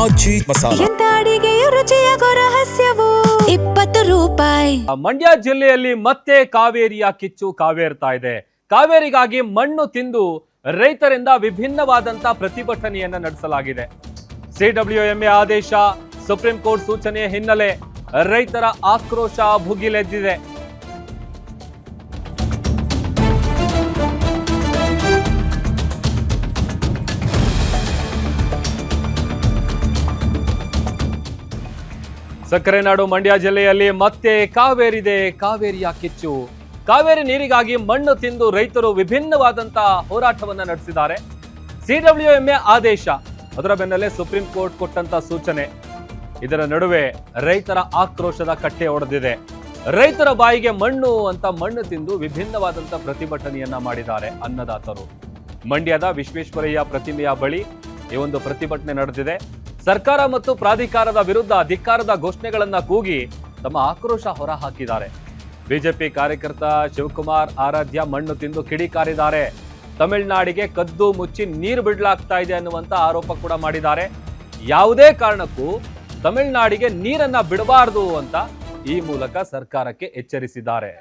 ಆಜಿ ಮಸಾಲ. ಎಂತ ಅಡಿಗೆಯ ರುಚಿಯಾಗೋ ರಹಸ್ಯವು 20 ರೂಪಾಯಿ. ಮಂಡ್ಯ ಜಿಲ್ಲೆಯಲ್ಲಿ ಮತ್ತೆ ಕಾವೇರಿಯ ಕಿಚ್ಚು ಕಾವೇರ್ತಾ ಇದೆ. ಕಾವೇರಿಗಾಗಿ ಮಣ್ಣು ತಿಂದು ರೈತರಿಂದ ವಿಭಿನ್ನವಾದಂತ ಪ್ರತಿಭಟನೆಯನ್ನ ನಡೆಸಲಾಗಿದೆ. ಸಿಡಬ್ಲ್ಯೂಎಂಎ ಆದೇಶ, ಸುಪ್ರೀಂ ಕೋರ್ಟ್ ಸೂಚನೆಯ ಹಿನ್ನೆಲೆ ರೈತರ ಆಕ್ರೋಶ ಭುಗಿಲೆದ್ದಿದೆ. ಸಕ್ಕರೆ ನಾಡು ಮಂಡ್ಯ ಜಿಲ್ಲೆಯಲ್ಲಿ ಮತ್ತೆ ಕಾವೇರಿದೆ. ಕಾವೇರಿಯ ಕಿಚ್ಚು. ಕಾವೇರಿ ನೀರಿಗಾಗಿ ಮಣ್ಣು ತಿಂದು ರೈತರು ವಿಭಿನ್ನವಾದಂತಹ ಹೋರಾಟವನ್ನ ನಡೆಸಿದ್ದಾರೆ. ಸಿಡಬ್ಲ್ಯೂಎಂಎ ಆದೇಶ, ಅದರ ಬೆನ್ನಲ್ಲೇ ಸುಪ್ರೀಂ ಕೋರ್ಟ್ ಕೊಟ್ಟಂತ ಸೂಚನೆ. ಇದರ ನಡುವೆ ರೈತರ ಆಕ್ರೋಶದ ಕಟ್ಟೆ ಒಡೆದಿದೆ. ರೈತರ ಬಾಯಿಗೆ ಮಣ್ಣು ಅಂತ ಮಣ್ಣು ತಿಂದು ವಿಭಿನ್ನವಾದಂತ ಪ್ರತಿಭಟನೆಯನ್ನ ಮಾಡಿದ್ದಾರೆ ಅನ್ನದಾತರು. ಮಂಡ್ಯದ ವಿಶ್ವೇಶ್ವರಯ್ಯ ಪ್ರತಿಮೆಯ ಬಳಿ ಈ ಒಂದು ಪ್ರತಿಭಟನೆ ನಡೆದಿದೆ. ಸರ್ಕಾರ ಮತ್ತು ಪ್ರಾಧಿಕಾರದ ವಿರುದ್ಧ ಧಿಕ್ಕಾರದ ಘೋಷಣೆಗಳನ್ನ ಕೂಗಿ ತಮ್ಮ ಆಕ್ರೋಶ ಹೊರಹಾಕಿದ್ದಾರೆ. ಬಿಜೆಪಿ ಕಾರ್ಯಕರ್ತ ಶಿವಕುಮಾರ್ ಆರಾಧ್ಯ ಮಣ್ಣು ತಿಂದು ಕಿಡಿಕಾರಿದ್ದಾರೆ. ತಮಿಳುನಾಡಿಗೆ ಕದ್ದು ಮುಚ್ಚಿ ನೀರು ಬಿಡಲಾಗ್ತಾ ಇದೆ ಅನ್ನುವಂತ ಆರೋಪ ಕೂಡ ಮಾಡಿದ್ದಾರೆ. ಯಾವುದೇ ಕಾರಣಕ್ಕೂ ತಮಿಳುನಾಡಿಗೆ ನೀರನ್ನ ಬಿಡಬಾರದು ಅಂತ ಈ ಮೂಲಕ ಸರ್ಕಾರಕ್ಕೆ ಎಚ್ಚರಿಸಿದ್ದಾರೆ.